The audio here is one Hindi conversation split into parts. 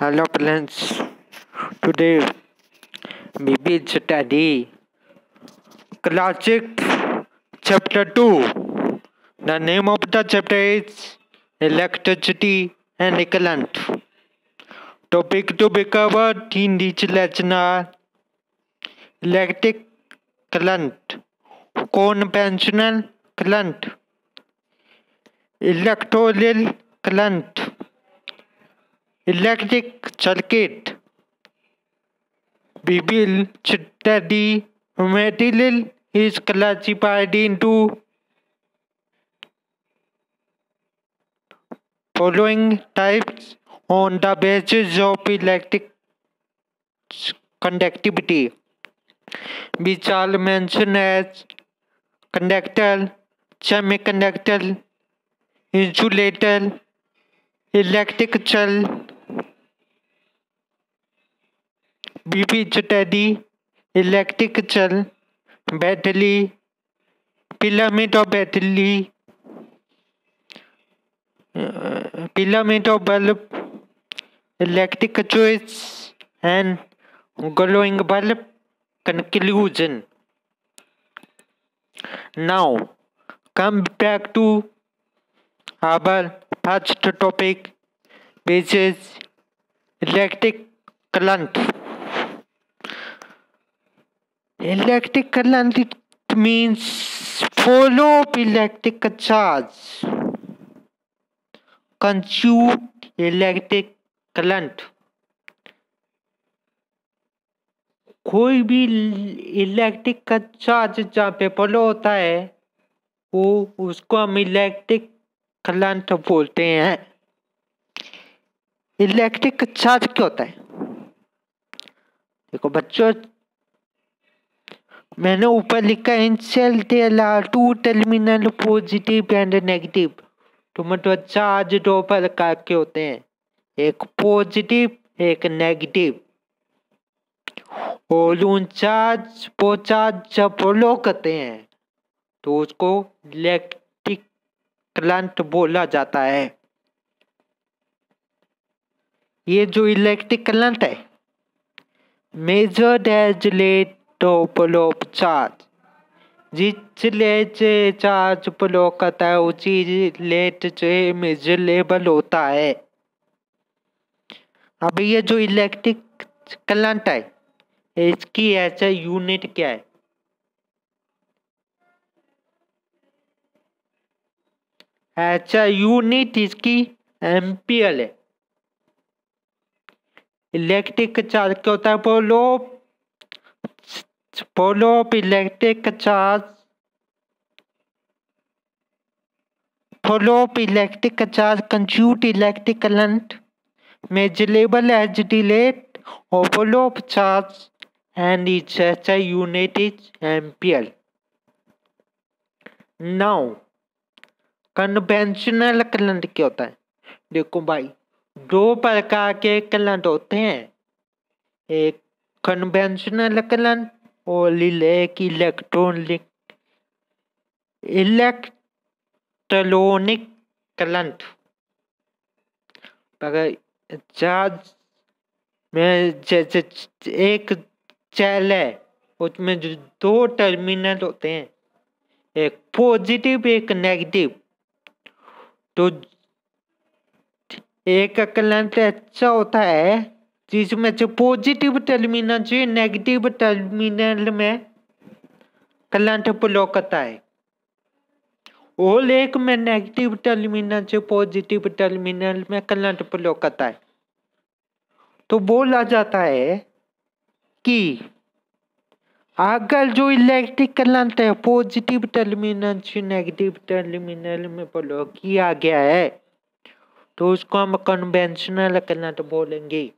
Hello friends, today we will study Classic Chapter 2. The name of the chapter is Electricity and Current. Topic to be covered in this lesson are electric current, conventional current, electoral current, electric circuit. We will study material is classified into following types on the basis of electric conductivity, which are mentioned as conductor, semiconductor, insulator, electrical. We will study electrical battery, filament of battery, filament of bulb, electric choice, and glowing bulb conclusion. Now, come back to our first topic, which is electric current. Electric current it means flow of electric charge, consume electric current. कोई भी इलेक्ट्रिक का चार्ज जहाँ पे फ्लो होता है वो उसको हम इलेक्ट्रिक करंट बोलते हैं. इलेक्ट्रिक चार्ज क्या होता है? देखो बच्चों, मैंने ऊपर लिखा है in cell there are two terminal positive and negative. तो मतलब चार्ज दो प्रकार के होते हैं, एक पॉजिटिव एक नेगेटिव. और उन चार्ज वो चार्ज जब फ्लो करते हैं तो उसको इलेक्ट्रिक करंट बोला जाता है. ये जो इलेक्ट्रिक करंट है measured as rate of flow of charge. जिस रेट से चार्ज फ्लो करता है उसी रेट से मेजरेबल होता है. अब ये जो इलेक्ट्रिक करंट है इसकी ऐसा यूनिट क्या है? ऐसा यूनिट इसकी एम्पियर है. इलेक्ट्रिक चार्ज क्या होता है? Flow of electric charge, flow of electric charge constitute electric current measurable as the rate of flow of charge and its SI unit is ampere. Now, conventional current क्या होता है? देखो भाई, दो प्रकार के करंट होते हैं, एक कन्वेंशनल करंट और एक इलेक्ट्रॉनिक करंट. अगर चार्ज में जैसे एक सेल है उसमें जो दो टर्मिनल होते हैं, एक पॉजिटिव एक नेगेटिव. तो एक करंट ऐसा होता है जिसमें से पॉजिटिव टर्मिनल से नेगेटिव टर्मिनल में करंट फ्लो करता है और एक में नेगेटिव टर्मिनल से पॉजिटिव टर्मिनल में करंट फ्लो करता है. तो बोला जाता है कि अगर जो इलेक्ट्रिक करंट है पॉजिटिव टर्मिनल से नेगेटिव टर्मिनल में फ्लो किया गया है तो उसको हम कन्वेंशनल करंट बोलेंगे.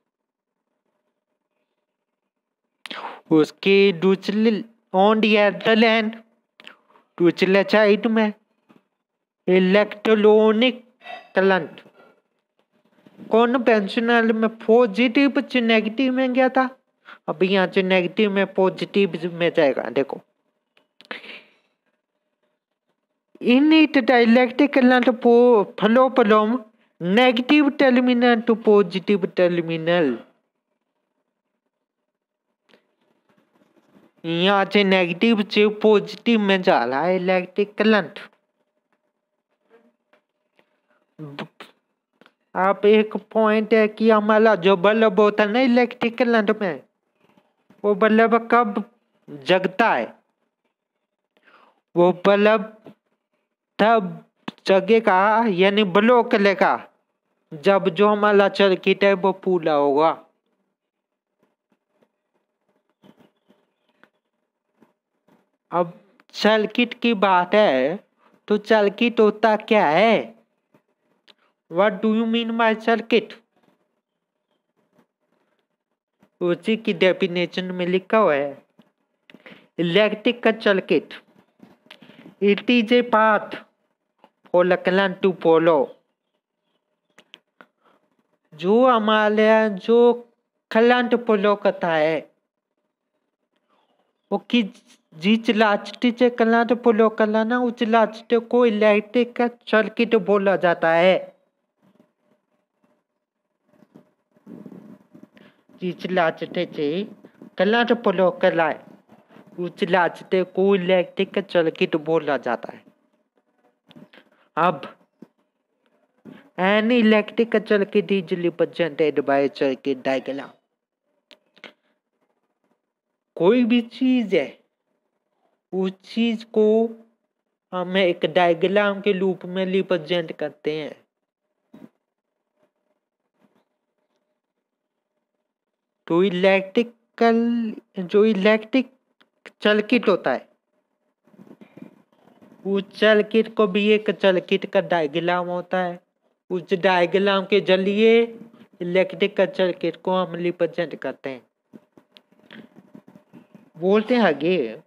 उसके दूसरे ऑन द अदर हैंड दूसरे साइड में इलेक्ट्रॉनिक करंट कन्वेंशनल में पॉजिटिव से नेगेटिव में गया था, अब यहाँ से नेगेटिव में पॉजिटिव में जाएगा. देखो in it the electric current flow from negative terminal to positive terminal, यहाँ से नेगेटिव से पॉजिटिव में जा रहा है इलेक्ट्रिक करंट। आप एक पॉइंट है कि हमारा जो बल्ब होता है ना इलेक्ट्रिक करंट में, वो बल्ब कब जगता है? वो बल्ब तब जगेगा यानी ब्लो करेगा जब जो हमारा सर्किट है वो पूरा होगा। अब सर्किट की बात है तो सर्किट होता क्या है? What do you mean by circuit? उसी की डेफिनेशन में लिखा हुआ है, इलेक्ट्रिक का circuit it is a path for the current to follow. जो हमारे जो करंट फॉलो करता है वो कि जिस रास्ते से करंट फॉलो करना ना उस रास्ते को इलेक्ट्रिक का सर्किट बोला जाता है। जिस रास्ते से करंट फॉलो कर रहा है उस रास्ते को इलेक्ट्रिक का सर्किट बोला जाता है। अब an electric circuit easily presented by circuit diagram. कोई भी चीज है उस चीज को हम एक डायग्राम के रूप में रिप्रेजेंट करते हैं। तो जो इलेक्ट्रिक सर्किट होता है उस सर्किट को भी एक सर्किट का डायग्राम होता है। उस डायग्राम के जरिए इलेक्ट्रिक का सर्किट को हम रिप्रेजेंट करते हैं। बोलते हैं आगे,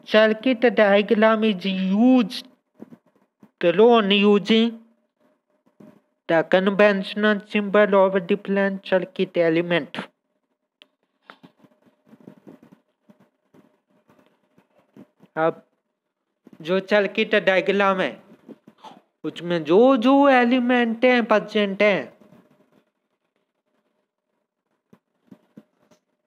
circuit diagram is used on using the conventional symbol of different circuit element। अब जो सर्किट डायग्राम है उसमें जो जो एलिमेंट हैं प्रेजेंट हैं,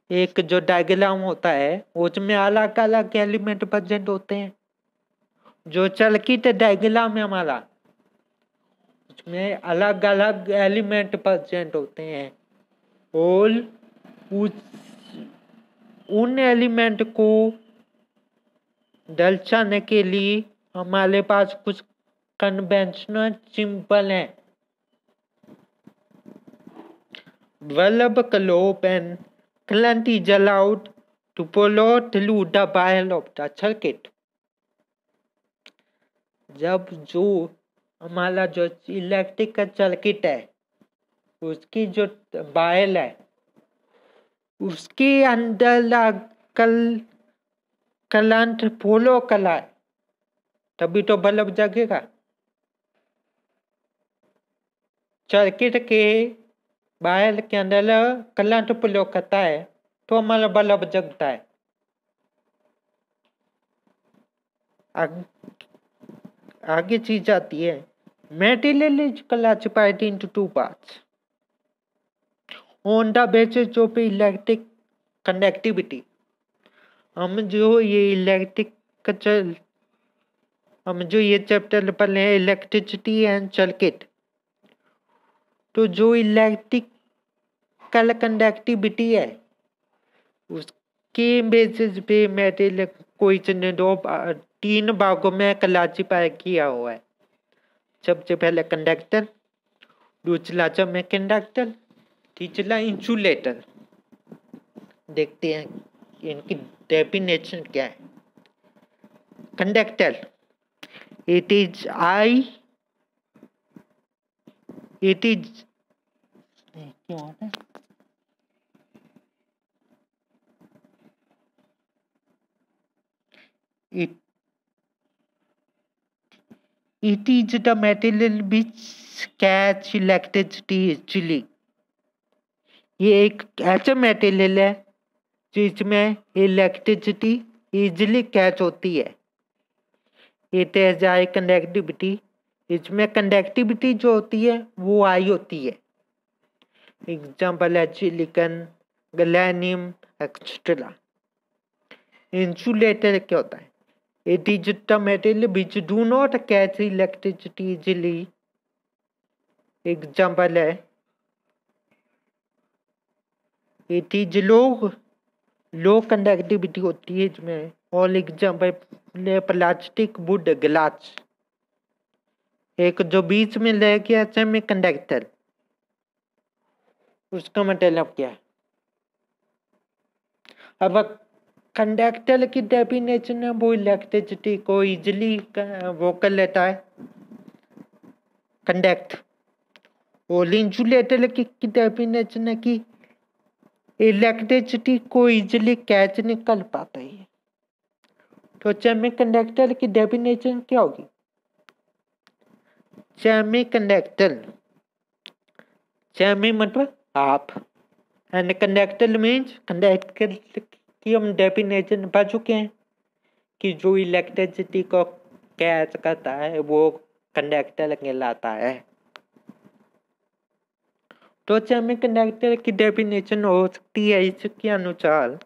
एक जो डायग्राम होता है उसमें अलग अलग एलिमेंट प्रेजेंट होते हैं। जो सर्किट डायग्राम है हमारा उसमें अलग अलग एलिमेंट प्रेजेंट होते हैं और उन एलिमेंट को दर्शाने के लिए हमारे पास कुछ कन्वेंशनल सिंबल है। Bulb glows and current is allowed to flow through the wire of the circuit. जब जो हमारा जो इलेक्ट्रिक का सर्किट है उसकी जो वायर है उसके अंदर करंट फॉलो करा है तभी तो बल्ब जगेगा। सर्किट के वायर के अंदर करंट फॉलो करता है तो हमारा बल्ब जगता है। आगे चीज आती है, material is classified into two parts on the basis of electric conductivity. हम जो ये चैप्टर पढ़ हैं इलेक्ट्रिसिटी एंड सर्किट, तो जो इलेक्ट्रिकल कंडक्टिविटी है उसके बेसिस पे मेटेरियल को इसने तीन भागों में क्लासिफाई किया हुआ है। सबसे पहले कंडक्टर, दूसरा सब कंडक्टर, तीसरा इंसुलेटर। देखते हैं इनकी डेफिनेशन क्या है। Conductor, it is the material which catch electricity easily। ये एक ऐसा मटेरियल है जिसमें इलेक्ट्रिसिटी इजीली कैच होती है। It has high conductivity. इसमें कंडक्टिविटी जो होती है वो हाई होती है। एग्जाम्पल है सिलिकॉन, गैलियम एक्सेट्रा। इंसुलेटर क्या होता है? It is the material which do not catch electricity easily. Example है इट इज लो कंडक्टिविटी होती है इसमें। और एग्जाम्पल प्लास्टिक, वुड, ग्लास। एक जो बीच में रह गया सेमी कंडक्टर, उसका मतलब क्या है? अब कंडक्टर की डेफिनेशन है वो इलेक्ट्रिसिटी को इजिली वो कर लेता है, कंडक्ट। और इंसुलेटर की डेफिनेशन है कि इलेक्ट्रिसिटी को इजिली कैच नहीं कर पाता है। तो सेमी कंडक्टर की डेफिनेशन क्या होगी? सेमी कंडक्टर, सेमी मतलब half, and conductor means, conductor की हम डेफिनेशन पढ़ चुके हैं कि जो इलेक्ट्रिसिटी को कैच करता है वो कंडक्टर कहलाता है। तो सेमी कंडक्टर की डेफिनेशन हो सकती है इसके अनुसार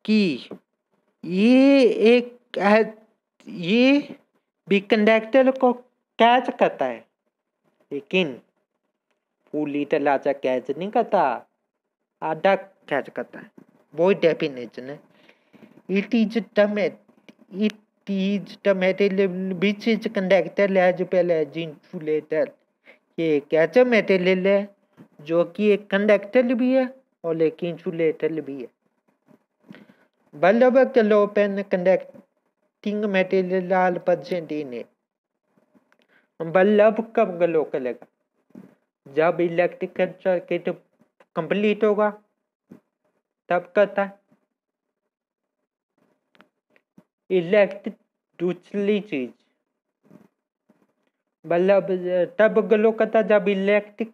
कि ये भी कंडक्टर को कैच करता है, लेकिन पूरी तरह से कैच नहीं करता, आधा कैच करता है। वो डेफिनेशन है। It is the material which is conductor as well as insulator. ये एक ऐसा मेटेरियल है जो कि एक कंडक्टर भी है और एक इंसुलेटर भी है। Bulb glow when conducting material all present in it. Bulb कब ग्लो करेगा? जब इलेक्ट्रिकल सर्किट कंप्लीट होगा तब करता है। इलेक्ट्रिक दूसरी चीज, बल्ब तब ग्लो करता है जब इलेक्ट्रिक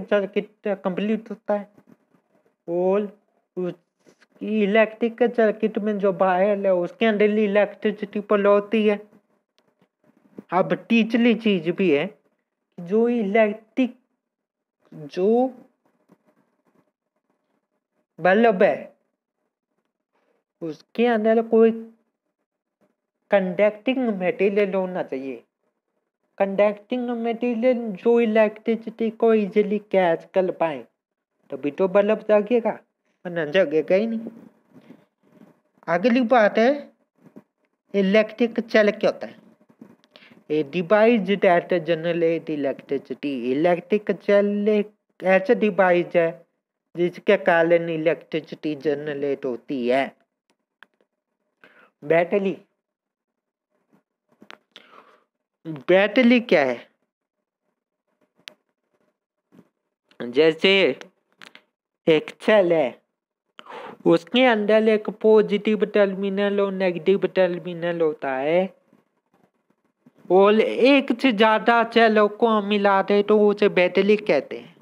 सर्किट कंप्लीट होता है। और इलेक्ट्रिक सर्किट में जो वायर है उसके अंदर इलेक्ट्रिसिटी फ्लो होती है। अब तीसरी चीज भी है, जो इलेक्ट्रिक जो बल्ब है उसके अंदर कोई कंडक्टिंग मटेरियल होना चाहिए। कंडक्टिंग मटेरियल जो इलेक्ट्रिसिटी को इजीली कैच कर पाए, तभी तो बल्ब जगेगा, वरना जगेगा ही नहीं। अगली बात है इलेक्ट्रिक सेल क्या होता है? A device that generate electricity. Electric cell एक ऐसा डिवाइस है जिसके कारण इलेक्ट्रिसिटी जनरेट होती है। बैटरी, बैटरी क्या है? जैसे एक सेल है, उसके अंदर एक पॉजिटिव टर्मिनल और नेगेटिव टर्मिनल होता है, और एक से ज्यादा सेलों को हम मिलाते तो उसे बैटरी कहते हैं।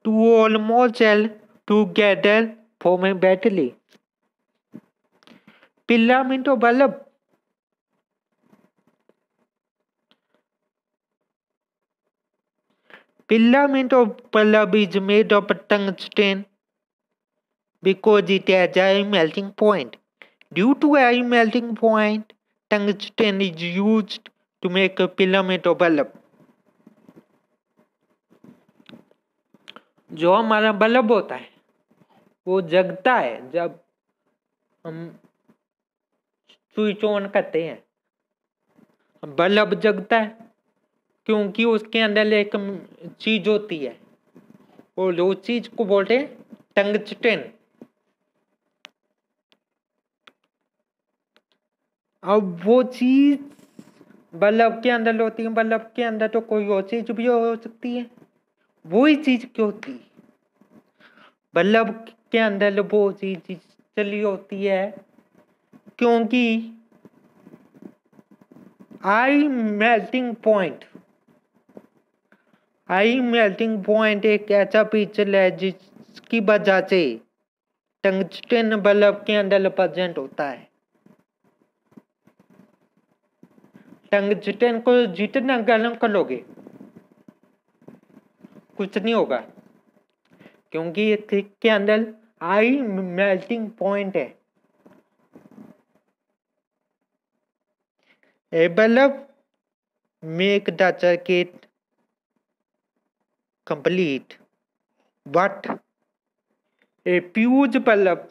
Two or more cell together form a battery. Filament of bulb, filament of bulb is made of tungsten because it has a high melting point. Due to a high melting point, tungsten is used to make a filament of bulb. जो हमारा बल्ब होता है वो जगता है जब हम स्विच ऑन करते हैं। बल्ब जगता है क्योंकि उसके अंदर एक चीज होती है और उस चीज को बोलते हैं टंगस्टन। अब वो चीज बल्ब के अंदर होती है। बल्ब के अंदर तो कोई और चीज भी हो सकती है, वही चीज क्यों होती है? बल्ब के अंदर वो चीज चली होती है क्योंकि हाई मेल्टिंग पॉइंट एक ऐसा फीचर है जिसकी वजह से टंगस्टन बल्ब के अंदर प्रेजेंट होता है। टंगस्टन को जितना गर्म करोगे कुछ नहीं होगा, क्योंकि इसके अंदर हाई मेल्टिंग पॉइंट है। A bulb make the circuit complete, but a fuse bulb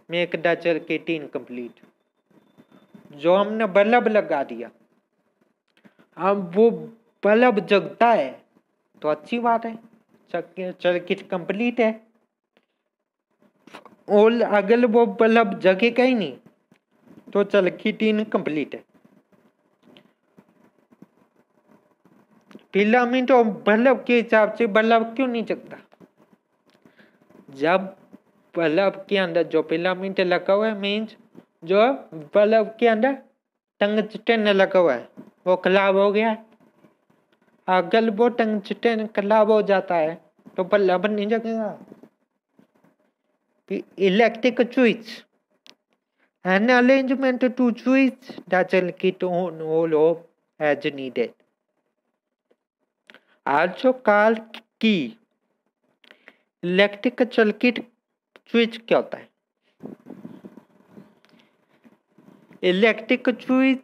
make the circuit incomplete। जो हमने बल्ब लगा दिया, अब वो बल्ब जगता है तो अच्छी बात है, सर्किट कंप्लीट है। और अगर वो बल्ब जगेगा ही नहीं तो सर्किट इनकम्प्लीट है। फिलामेंट और बल्ब के हिसाब से बल्ब क्यों नहीं जगता? जब बल्ब के अंदर जो फिलामेंट लगा हुआ है, मीन्स जो बल्ब के अंदर टंगस्टन लगा हुआ है वो खराब हो गया है। अगर वो टंगस्टन खराब हो जाता है तो बल्ब नहीं जगेगा। Electric switch, an arrangement to switch the circuit on all off as needed, also called key। Electric circuit switch क्या होता है? इलेक्ट्रिक स्विच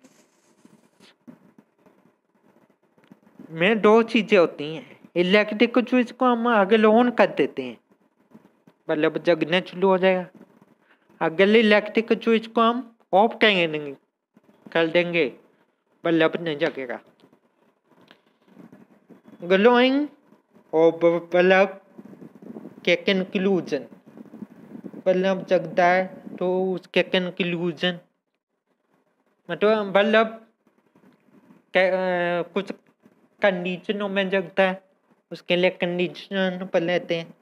में दो चीजें होती हैं। इलेक्ट्रिक स्विच को हम अगर ऑन कर देते हैं बल्ब जगने शुरू हो जाएगा। अगर इलेक्ट्रिक स्विच को हम ऑफ कर देंगे बल्ब नहीं जगेगा। ग्लोइंग और बल्ब के कंक्लूजन, बल्ब जगता है तो उसके कंक्लूजन मतलब बल्ब कुछ कंडीशनों में जगता है, उसके लिए कंडीशन पर लेते हैं।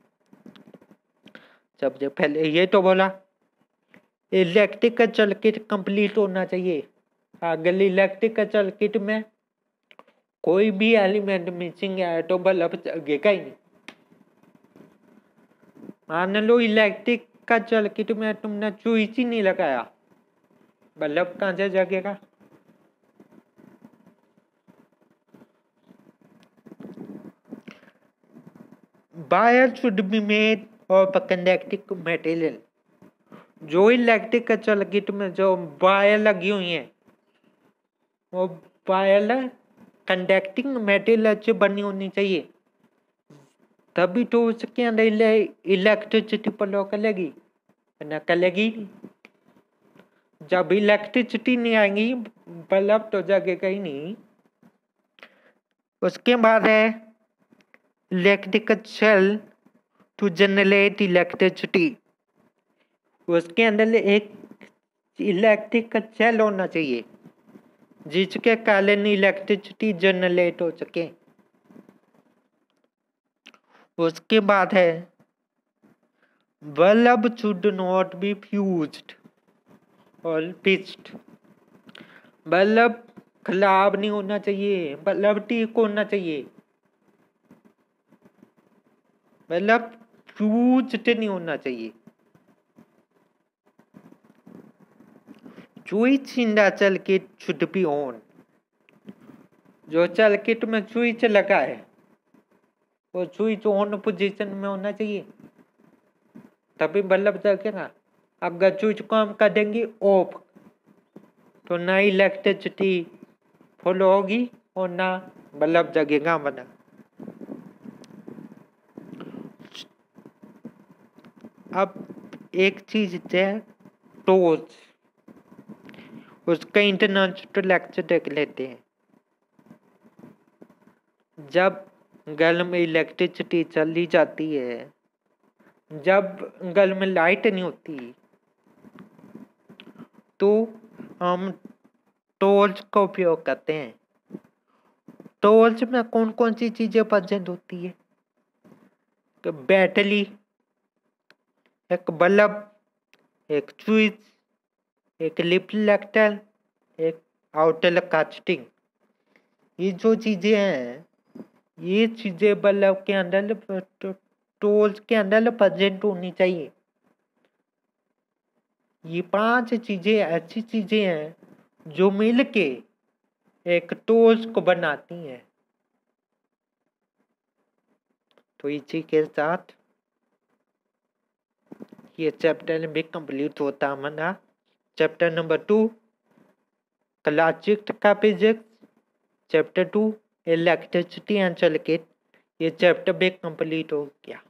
सबसे पहले ये तो बोला इलेक्ट्रिक सर्किट कंप्लीट होना चाहिए। अगर इलेक्ट्रिक सर्किट में कोई भी एलिमेंट मिसिंग है तो बल्ब जगेगा ही नहीं। मान लो इलेक्ट्रिक का सर्किट में तुमने स्विच ही नहीं लगाया, बल्ब कहाँ से जगेगा? Wire should be made of conducting material. जो इलेक्ट्रिक सर्किट में जो वायर लगी हुई है वो वायर कंडक्टिंग मटेरियल से बनी होनी चाहिए, तभी तो उसके अंदर इलेक्ट्रिसिटी फ्लो करेगी, वरना करेगी नहीं। जब इलेक्ट्रिसिटी नहीं आएगी बल्ब तो जगेगा ही नहीं। उसके बाद है electric cell to generate electricity. उसके अंदर एक इलेक्ट्रिक सेल होना चाहिए जिसके कारण इलेक्ट्रिसिटी जनरेट हो सके। उसके बाद है bulb should not be fused और फिक्स्ड। बल्ब खराब नहीं होना चाहिए, बल्ब ठीक होना चाहिए, बल्ब फ्यूज्ड नहीं होना चाहिए। Switch in the circuit should be on. जो सर्किट में स्विच लगा है वो स्विच ऑन पोजीशन में होना चाहिए, तभी बल्ब जगेगा। अगर स्विच को हम कर देंगे ऑफ तो ना इलेक्ट्रिसिटी फ्लो होगी और ना बल्ब जगेगा बना। अब एक चीज है टॉर्च, उसका इंटरनेशनल लेक्चर देख लेते हैं। जब घर में इलेक्ट्रिसिटी चली जाती है, जब घर में लाइट नहीं होती तो हम टॉर्च का उपयोग करते हैं। टॉर्च में कौन कौन सी चीजें प्रेजेंट होती है? तो बैटरी, एक बल्ब, एक स्विच, एक रिफ्लेक्टर, एक आउटर कास्टिंग। ये जो चीजें हैं ये चीजें बल्ब के अंदर टॉर्च के अंदर प्रेजेंट होनी चाहिए। ये 5 चीजें ऐसी चीजें हैं जो मिलके एक टोस्ट को बनाती हैं। तो इसी के साथ ये चैप्टर भी कंप्लीट होता है हमारा चैप्टर नंबर 2 क्लासिक का physics, chapter 2 electricity and circuit. ये चैप्टर भी कंप्लीट हो गया।